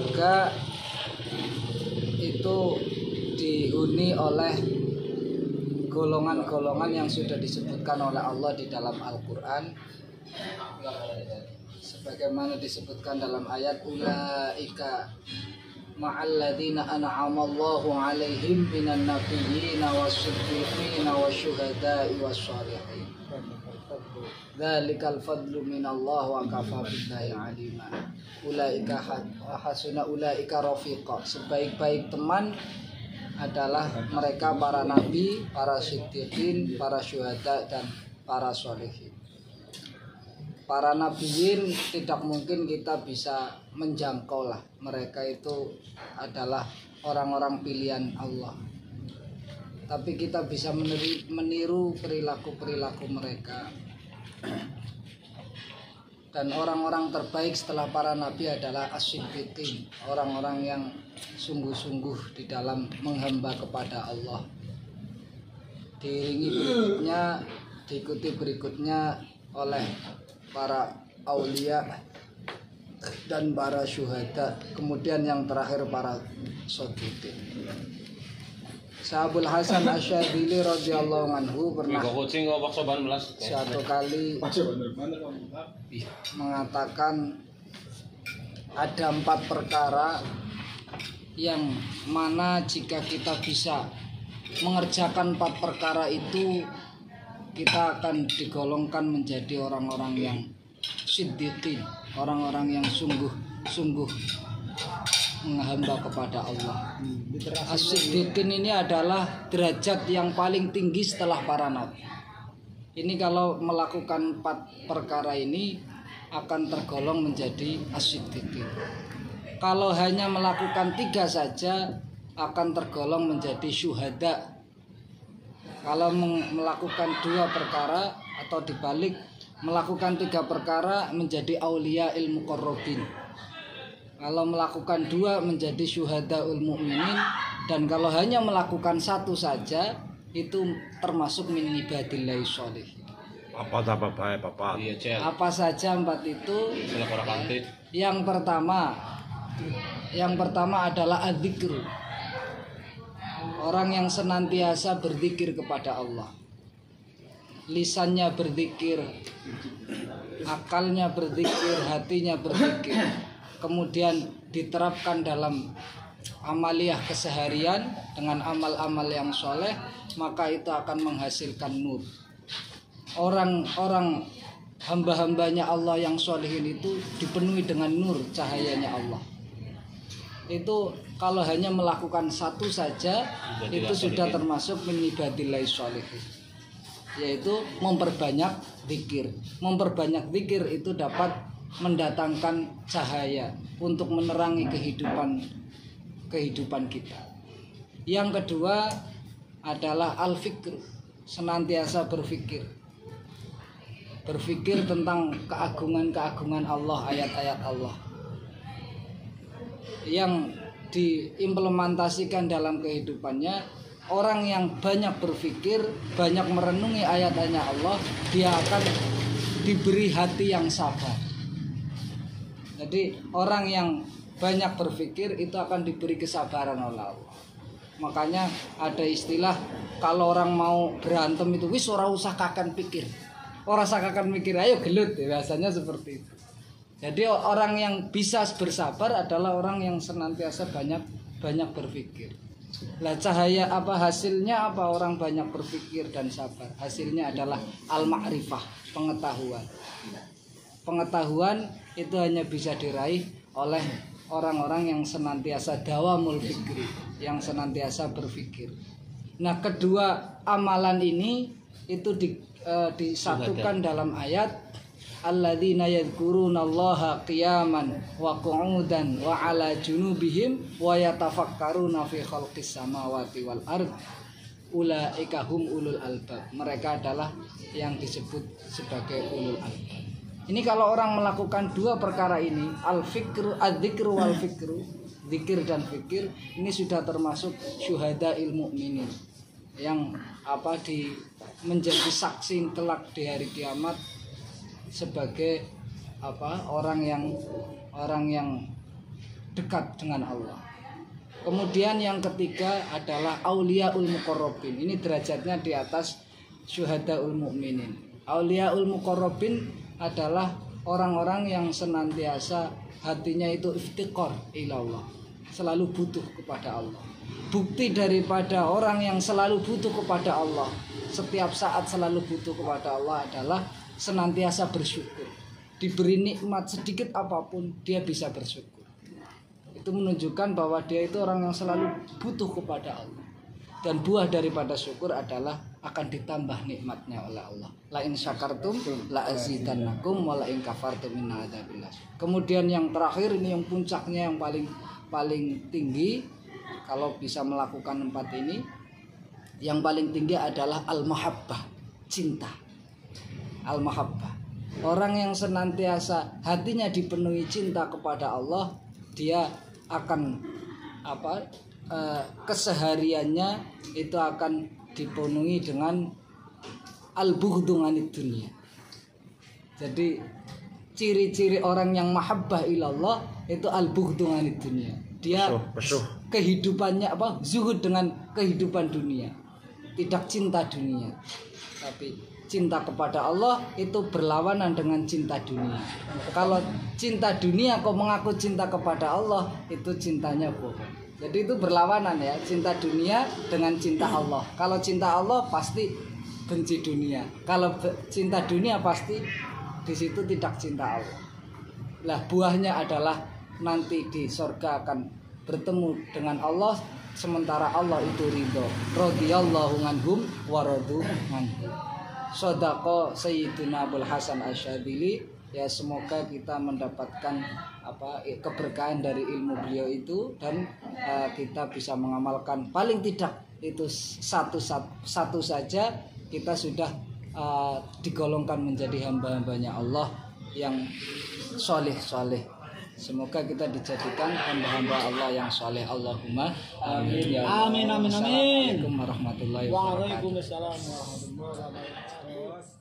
surga itu dihuni oleh golongan-golongan yang sudah disebutkan oleh Allah di dalam Al-Quran, sebagaimana disebutkan dalam ayat ulaika ma'alladzina an'amallahu 'alaihim minan nabiyyina was-siddiqina wasyuhada'i wasyalihin dzalikal fadlu minallah wa kafa billahi 'alima ulaika hasuna ulaika rafiqa. Sebaik-baik teman adalah mereka para nabi, para siddiqin, para syuhada dan para sholihin. Para nabiyin tidak mungkin kita bisa menjangkau lah. Mereka itu adalah orang-orang pilihan Allah. Tapi kita bisa meniru perilaku-perilaku mereka. Dan orang-orang terbaik setelah para nabi adalah as-siddiqin, orang-orang yang sungguh-sungguh di dalam menghamba kepada Allah. Diikuti berikutnya oleh para aulia dan para syuhada, kemudian yang terakhir para shodiqin. Sahabul Hasan Asyadzili radhiyallahu anhu pernah suatu kali mengatakan ada 4 perkara yang mana jika kita bisa mengerjakan 4 perkara itu, kita akan digolongkan menjadi orang-orang yang siddiqin, orang-orang yang sungguh-sungguh menghamba kepada Allah. As-siddiqin ini adalah derajat yang paling tinggi setelah para nabi. Ini kalau melakukan 4 perkara ini akan tergolong menjadi as-siddiqin. Kalau hanya melakukan 3 saja akan tergolong menjadi syuhada. Kalau melakukan 2 perkara atau dibalik melakukan 3 perkara menjadi aulia ilmu muqarrabin. Kalau melakukan 2 menjadi syuhadaul mukminin, dan kalau hanya melakukan 1 saja itu termasuk min ibadillahi sholih. Apa saja 4 itu? Yang pertama adalah adzikr. Orang yang senantiasa berzikir kepada Allah. Lisannya berzikir, akalnya berzikir, hatinya berzikir. Kemudian diterapkan dalam amaliyah keseharian dengan amal-amal yang soleh, maka itu akan menghasilkan nur. Orang-orang hamba-hambanya Allah yang solehin itu dipenuhi dengan nur, cahayanya Allah. Itu kalau hanya melakukan 1 saja itu sudah termasuk min ibadillahi sholihin, yaitu memperbanyak zikir. Memperbanyak zikir itu dapat mendatangkan cahaya untuk menerangi kehidupan kita. Yang kedua adalah al-fikr, senantiasa berfikir tentang keagungan-keagungan Allah, ayat-ayat Allah yang diimplementasikan dalam kehidupannya. Orang yang banyak berfikir, banyak merenungi ayat-ayat Allah, dia akan diberi hati yang sabar. Jadi orang yang banyak berfikir itu akan diberi kesabaran oleh Allah. Makanya ada istilah kalau orang mau berantem itu wis ora usah kakan pikir. Ora usah kakan mikir, ayo gelut, biasanya seperti itu. Jadi orang yang bisa bersabar adalah orang yang senantiasa banyak berfikir. Lah cahaya apa hasilnya apa orang banyak berfikir dan sabar? Hasilnya adalah al-ma'rifah, pengetahuan. Pengetahuan itu hanya bisa diraih oleh orang-orang yang senantiasa dawamul fikri, yang senantiasa berfikir. Nah, kedua amalan ini itu disatukan dalam ayat alladzina yadhkurunallaha qiyaman wa qu'udan wa 'ala junubihim wa yatafakkaruna fi khalqis samawati wal ard ulaika hum ulul albab. Mereka adalah yang disebut sebagai ulul albab. Ini kalau orang melakukan 2 perkara ini, al-fikru, adzikru wal fikru, zikir dan fikir, ini sudah termasuk syuhadail mukminin yang menjadi saksi kelak di hari kiamat sebagai orang yang dekat dengan Allah. Kemudian yang ketiga adalah auliaul muqarrabin. Ini derajatnya di atas syuhadaul mukminin. Auliaul muqarrabin adalah orang-orang yang senantiasa hatinya itu iftiqar ila Allah, selalu butuh kepada Allah. Bukti daripada orang yang selalu butuh kepada Allah, setiap saat selalu butuh kepada Allah adalah senantiasa bersyukur. Diberi nikmat sedikit apapun dia bisa bersyukur. Itu menunjukkan bahwa dia itu orang yang selalu butuh kepada Allah. Dan buah daripada syukur adalah akan ditambah nikmatnya oleh Allah. La in syakartum la azidannakum wa la in kafartum inna adzabil lasyadid. Kemudian yang terakhir ini yang puncaknya yang paling tinggi, kalau bisa melakukan 4 ini, yang paling tinggi adalah al-mahabbah, cinta. Al-mahabbah. Orang yang senantiasa hatinya dipenuhi cinta kepada Allah, dia akan kesehariannya itu akan dipenuhi dengan al-bughdhu anid dunya. Jadi ciri-ciri orang yang mahabbah ilallah itu al-bughdhu anid dunya. Dia kehidupannya zuhud dengan kehidupan dunia, tidak cinta dunia, tapi cinta kepada Allah itu berlawanan dengan cinta dunia. Kalau cinta dunia kok mengaku cinta kepada Allah, itu cintanya bohong. Jadi itu berlawanan ya, cinta dunia dengan cinta Allah. Kalau cinta Allah pasti benci dunia. Kalau cinta dunia pasti di situ tidak cinta Allah. Lah buahnya adalah nanti di surga akan bertemu dengan Allah, sementara Allah itu ridho. Radhiyallahu anhum wa radu anhu. Shadaqa Sayyidina Abul Hasan Asyadzili. Ya semoga kita mendapatkan keberkahan dari ilmu beliau itu, dan kita bisa mengamalkan paling tidak itu satu saja, kita sudah digolongkan menjadi hamba-hambanya Allah yang soleh. Semoga kita dijadikan hamba-hamba Allah yang soleh. Allahumma amin. Amin. Assalamualaikum warahmatullahi wabarakatuh. Waalaikumsalam warahmatullahi wabarakatuh.